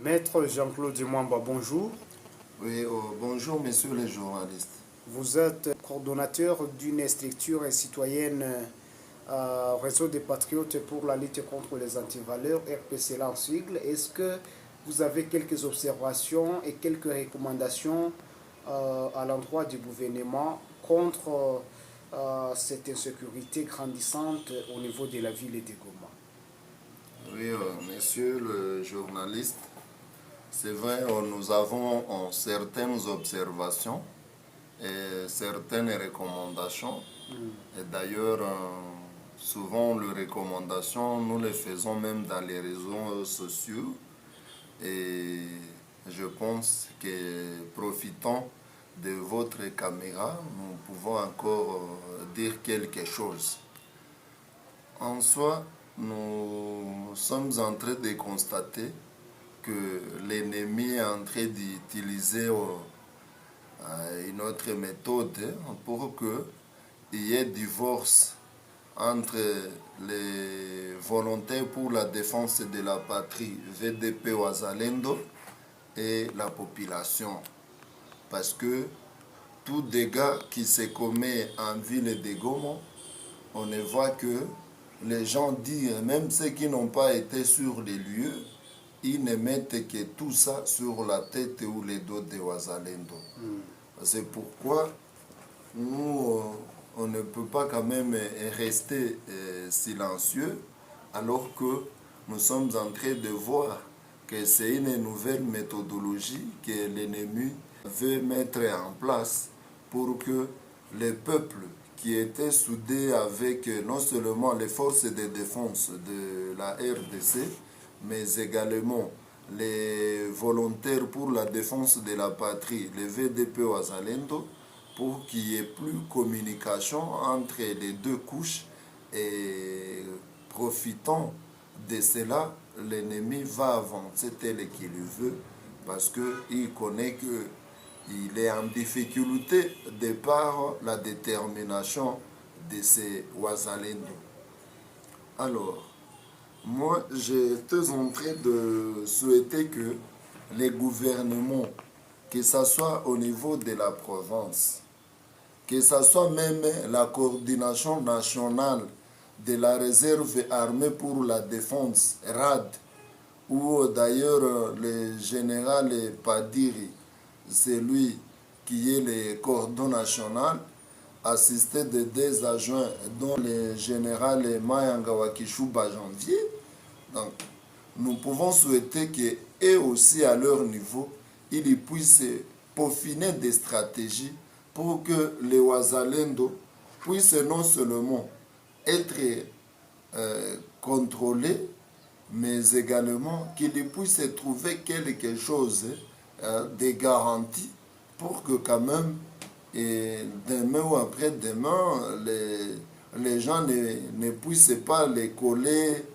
Maître Jean-Claude Mwamba, bonjour. Oui, bonjour messieurs les journalistes. Vous êtes coordonnateur d'une structure citoyenne Réseau des Patriotes pour la lutte contre les antivaleurs, RPC en sigle. Est-ce que vous avez quelques observations et quelques recommandations à l'endroit du gouvernement contre cette insécurité grandissante au niveau de la ville de Goma? Oui, messieurs les journalistes, c'est vrai, nous avons certaines observations et certaines recommandations. Et d'ailleurs, souvent les recommandations, nous les faisons même dans les réseaux sociaux. Et je pense que profitant de votre caméra, nous pouvons encore dire quelque chose. En soi, nous sommes en train de constater que l'ennemi est en train d'utiliser une autre méthode pour qu'il y ait divorce entre les volontaires pour la défense de la patrie, VDP Ouazalendo, et la population. Parce que tout dégât qui se commet en ville de Goma, on ne voit que les gens disent, même ceux qui n'ont pas été sur les lieux, ils ne mettent que tout ça sur la tête ou les dos de Ouazalendo. C'est pourquoi nous, on ne peut pas quand même rester silencieux alors que nous sommes en train de voir que c'est une nouvelle méthodologie que l'ennemi veut mettre en place pour que les peuples qui étaient soudés avec non seulement les forces de défense de la RDC, mais également les volontaires pour la défense de la patrie, les VDP Ouazalendo, pour qu'il n'y ait plus de communication entre les deux couches et profitant de cela, l'ennemi va avancer tel qu'il veut parce qu'il connaît qu'il est en difficulté de par la détermination de ces Ouazalendo. Alors, moi, j'étais en train de souhaiter que les gouvernements, que ce soit au niveau de la province, que ce soit même la coordination nationale de la réserve armée pour la défense, RAD, ou d'ailleurs le général Padiri, c'est lui qui est le cordon national, assisté de deux adjoints, dont le général Mayanga Wakishuba Janvier. Donc, nous pouvons souhaiter qu'eux aussi, à leur niveau, ils puissent peaufiner des stratégies pour que les Ouazalendo puissent non seulement être contrôlés, mais également qu'ils puissent trouver quelque chose de garantie pour que quand même, et demain ou après-demain, les gens ne puissent pas les coller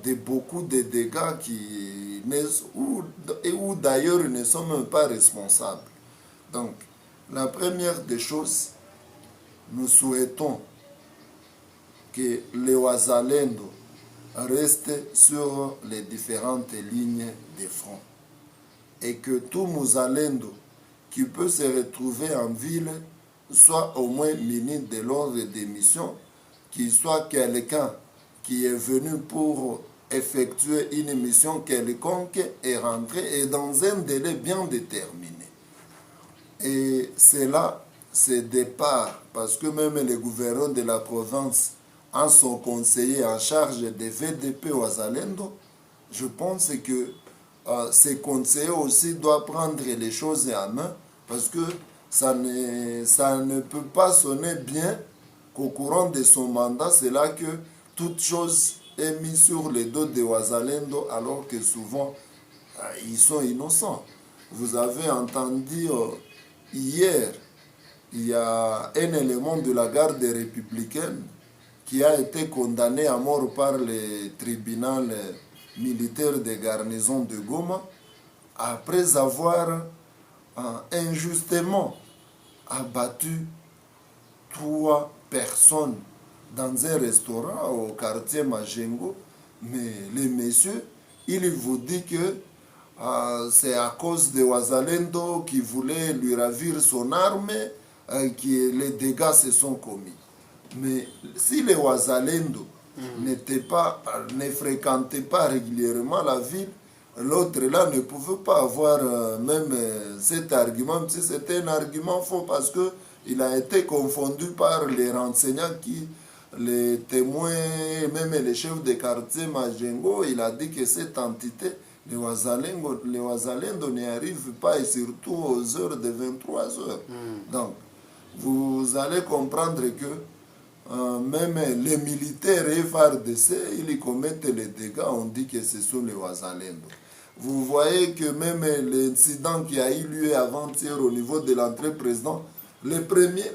de beaucoup de dégâts ou d'ailleurs ils ne sont même pas responsables. Donc, la première des choses, nous souhaitons que les Ouazalendo restent sur les différentes lignes de front et que tout Mouzalendo qui peut se retrouver en ville soit au moins muni de l'ordre des missions, qu'il soit quelqu'un qui est venu pour effectuer une mission quelconque et rentrer et dans un délai bien déterminé. Et cela, c'est départ, parce que même les gouverneurs de la province en sont conseillers en charge des VDP Ouazalendo. Je pense que ces conseillers aussi doivent prendre les choses en main, parce que ça ne peut pas sonner bien qu'au courant de son mandat, c'est là que toute chose est mise sur les dos de Ouazalendo, alors que souvent, ils sont innocents. Vous avez entendu hier, il y a un élément de la garde républicaine qui a été condamné à mort par le tribunal militaire de garnison de Goma après avoir injustement abattu 3 personnes dans un restaurant au quartier Majengo. Mais les messieurs, ils vous disent que c'est à cause de Wazalendo qui voulait lui ravir son arme que les dégâts se sont commis. Mais si les Wazalendo ne fréquentaient pas régulièrement la ville, l'autre là ne pouvait pas avoir même cet argument, même si c'était un argument faux, parce que il a été confondu par les renseignants les témoins, même les chefs de quartier Majengo, il a dit que cette entité, les Wazalendo n'y arrivent pas, et surtout aux heures de 23 heures. Donc, vous allez comprendre que même les militaires et FARDC, ils commettent les dégâts, on dit que ce sont les Wazalendo. Vous voyez que même l'incident qui a eu lieu avant-hier au niveau de l'entrée président, les premières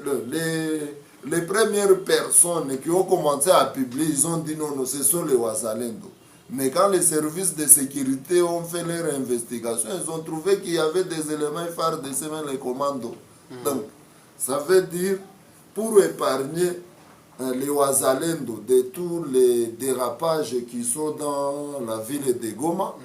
personnes qui ont commencé à publier, ils ont dit non, ce sont les Wazalendo. Mais quand les services de sécurité ont fait leur investigation, ils ont trouvé qu'il y avait des éléments phares de les commandos. Donc, ça veut dire, pour épargner les Wazalendo de tous les dérapages qui sont dans la ville de Goma,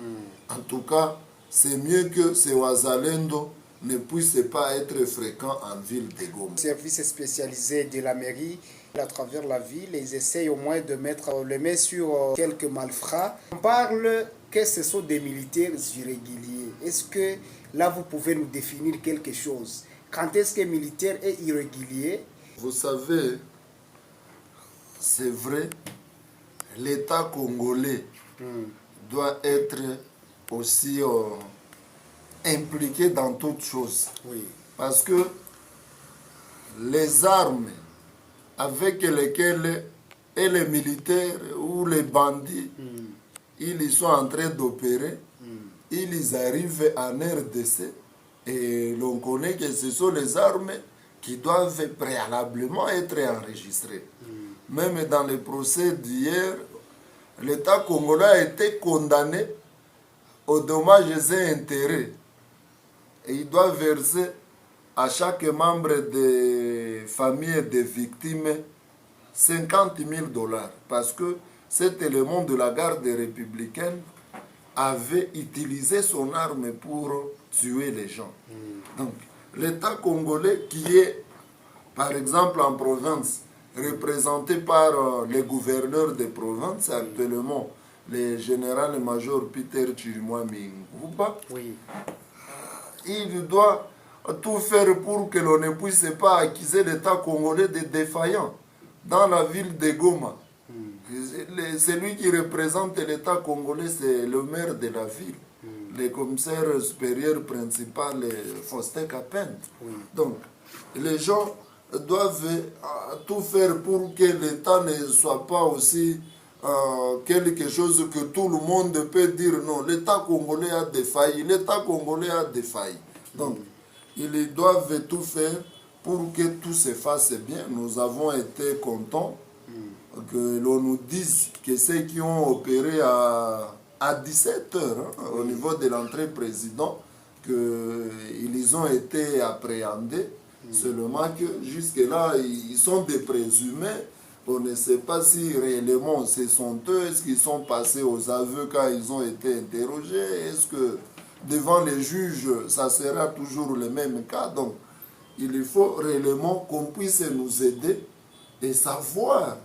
en tout cas, c'est mieux que ces Wazalendo ne puissent pas être fréquents en ville de Goma. Services spécialisés de la mairie, à travers la ville, ils essayent au moins de mettre les mains sur quelques malfrats. On parle que ce sont des militaires irréguliers. Est-ce que là, vous pouvez nous définir quelque chose? Quand est-ce qu'un militaire est irrégulier? Vous savez, c'est vrai, l'État congolais doit être aussi impliqué dans toutes choses. Oui. Parce que les armes avec lesquelles et les militaires ou les bandits, ils sont en train d'opérer, ils arrivent en RDC et l'on connaît que ce sont les armes qui doivent préalablement être enregistrées. Même dans le procès d'hier, l'État congolais a été condamné aux dommages et intérêts. Et il doit verser à chaque membre des familles des victimes 50 000 $. Parce que cet élément de la garde républicaine avait utilisé son arme pour tuer les gens. Donc, l'État congolais qui est, par exemple, en province, représenté par les gouverneurs des provinces, actuellement, le général-major Peter Chirimwami Ngouba, il doit tout faire pour que l'on ne puisse pas accuser l'État congolais de défaillant dans la ville de Goma. Celui qui représente l'État congolais, c'est le maire de la ville, le commissaire supérieur principal, Faustin Capent. Donc, les gens doivent tout faire pour que l'État ne soit pas aussi quelque chose que tout le monde peut dire non, l'État congolais a défailli, l'État congolais a défailli. Donc, ils doivent tout faire pour que tout se fasse bien. Nous avons été contents que l'on nous dise que ceux qui ont opéré à 17 heures au niveau de l'entrée président, qu'ils ont été appréhendés, seulement que jusque-là, ils sont des présumés. On ne sait pas si réellement ce sont eux, est-ce qu'ils sont passés aux aveux quand ils ont été interrogés, est-ce que devant les juges, ça sera toujours le même cas. Donc, il faut réellement qu'on puisse nous aider et savoir,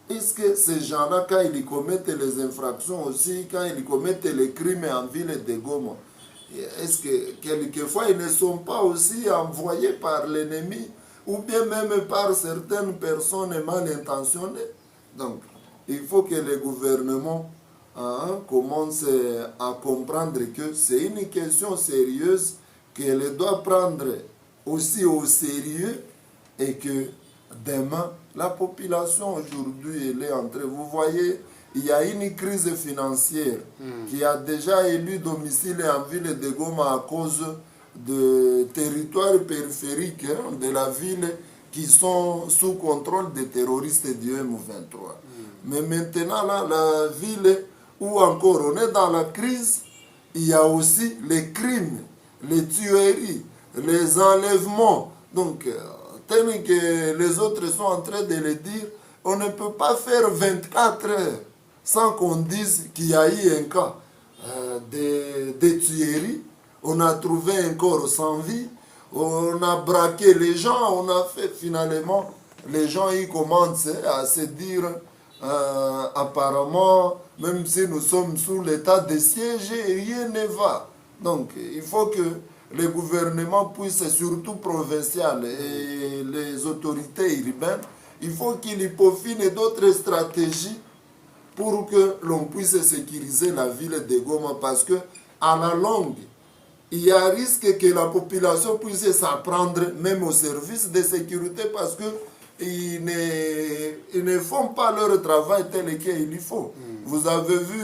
est-ce que ces gens-là, quand ils commettent les infractions aussi, quand ils commettent les crimes en ville de Goma, est-ce que quelquefois ils ne sont pas aussi envoyés par l'ennemi ou bien même par certaines personnes mal intentionnées? Donc, il faut que le gouvernement commence à comprendre que c'est une question sérieuse, qu'elle doit prendre aussi au sérieux et que demain, la population aujourd'hui, elle est entrée. Vous voyez, il y a une crise financière qui a déjà élu domicile en ville de Goma à cause de territoires périphériques de la ville qui sont sous contrôle des terroristes du M23. Mais maintenant, là, la ville où encore on est dans la crise, il y a aussi les crimes, les tueries, les enlèvements. Donc, tel que les autres sont en train de le dire, on ne peut pas faire 24 heures sans qu'on dise qu'il y a eu un cas. des tueries, on a trouvé un corps sans vie, on a braqué les gens, on a fait finalement, les gens ils commencent à se dire apparemment, même si nous sommes sous l'état de siège, rien ne va. Donc il faut que le gouvernement puisse, surtout provincial et les autorités urbaines, il faut qu'ils peaufinent d'autres stratégies pour que l'on puisse sécuriser la ville de Goma, parce que à la longue, il y a un risque que la population puisse s'apprendre même au service de sécurité, parce qu'ils ne font pas leur travail tel qu'il faut. Vous avez vu,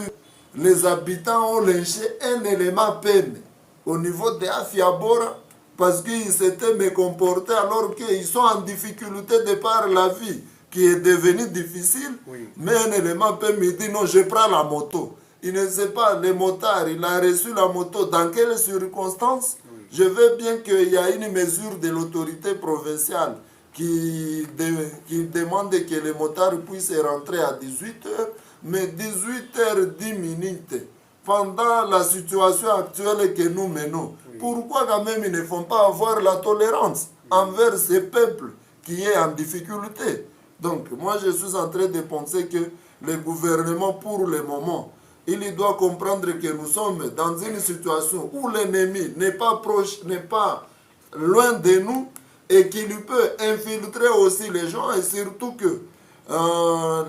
les habitants ont lynché un élément peine au niveau de Afiabora parce qu'ils s'étaient mécomportés alors qu'ils sont en difficulté de par la vie qui est devenue difficile. Oui. Mais un élément peut me dire non, je prends la moto. Il ne sait pas, le motard, il a reçu la moto, dans quelles circonstances? Oui. Je veux bien qu'il y ait une mesure de l'autorité provinciale qui demande que les motards puissent rentrer à 18h, mais 18h10, pendant la situation actuelle que nous menons. Oui. Pourquoi quand même ils ne font pas avoir la tolérance envers ce peuple qui est en difficulté? Donc moi je suis en train de penser que le gouvernement pour le moment, il doit comprendre que nous sommes dans une situation où l'ennemi n'est pas proche, n'est pas loin de nous, et qu'il peut infiltrer aussi les gens, et surtout que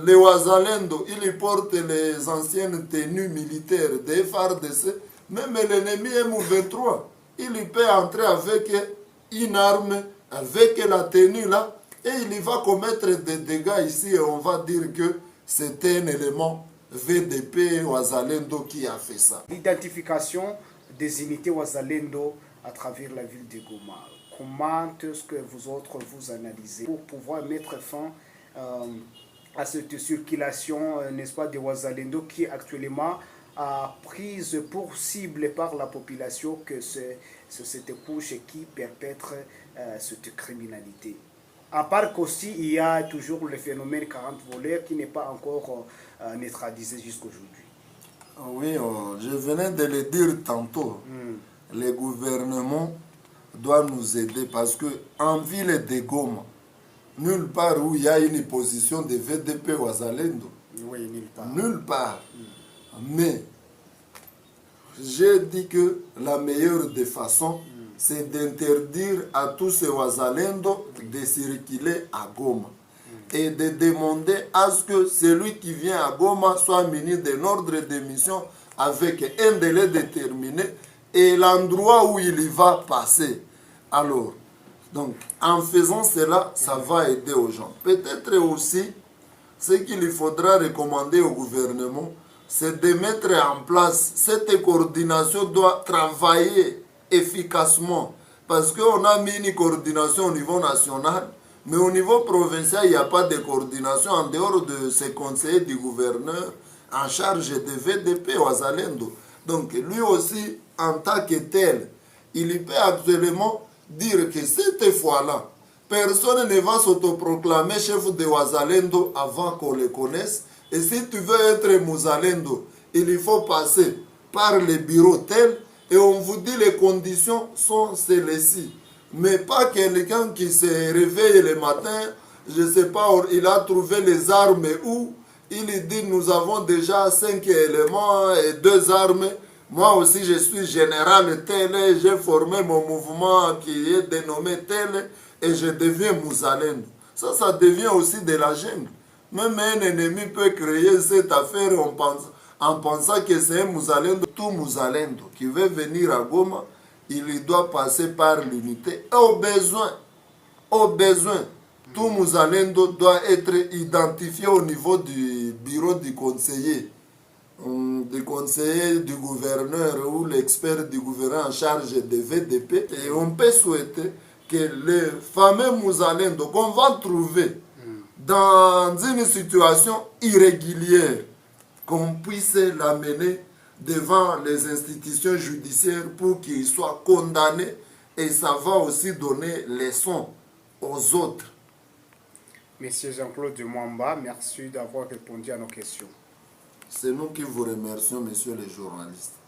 les Ouazalendo, ils portent les anciennes tenues militaires des FARDC, même l'ennemi M23, il peut entrer avec une arme, avec la tenue là, et il va commettre des dégâts ici, et on va dire que c'était un élément VDP Ouazalendo qui a fait ça. L'identification des unités Ouazalendo à travers la ville de Goma. Comment est-ce que vous autres vous analysez pour pouvoir mettre fin à cette circulation, n'est-ce pas, des Ouazalendo qui est actuellement prise pour cible par la population, que c'est cette couche qui perpètre cette criminalité? À part qu'aussi, il y a toujours le phénomène 40 voleurs qui n'est pas encore neutralisé jusqu'à aujourd'hui. Oui, je venais de le dire tantôt. Le gouvernement doit nous aider parce que en ville de Goma, nulle part où il y a une position de VDP Ouazalendo. Oui, nulle part. Nulle part. Mais j'ai dit que la meilleure des façons, c'est d'interdire à tous ces Ouazalendo de circuler à Goma. Et de demander à ce que celui qui vient à Goma soit muni d'un ordre de mission avec un délai déterminé et l'endroit où il y va passer. Alors, donc, en faisant cela, ça va aider aux gens. Peut-être aussi, ce qu'il faudra recommander au gouvernement, c'est de mettre en place, cette coordination doit travailler efficacement. Parce qu'on a mis une coordination au niveau national, mais au niveau provincial, il n'y a pas de coordination en dehors de ces conseillers du gouverneur en charge de VDP Ouazalendo. Donc, lui aussi, en tant que tel, il peut actuellement dire que cette fois-là, personne ne va s'autoproclamer chef de Ouazalendo avant qu'on le connaisse. Et si tu veux être Mouzalendo, il faut passer par les bureaux tels, et on vous dit les conditions sont celles-ci. Mais pas quelqu'un qui se réveille le matin, je ne sais pas, il a trouvé les armes où il dit nous avons déjà 5 éléments et 2 armes. Moi aussi je suis général tel, j'ai formé mon mouvement qui est dénommé tel et je deviens Mouzalendo. Ça devient aussi de la jungle. Même un ennemi peut créer cette affaire en pensant que c'est un Mouzalendo. Tout Mouzalendo qui veut venir à Goma, il doit passer par l'unité. Au besoin, tout Mouzalendo doit être identifié au niveau du bureau du conseiller du gouverneur ou l'expert du gouverneur en charge des VDP. Et on peut souhaiter que les fameux Mouzalendo qu'on va trouver dans une situation irrégulière, qu'on puisse l'amener devant les institutions judiciaires pour qu'il soit condamné, et ça va aussi donner leçon aux autres. Monsieur Jean-Claude Mwamba, merci d'avoir répondu à nos questions. C'est nous qui vous remercions, messieurs les journalistes.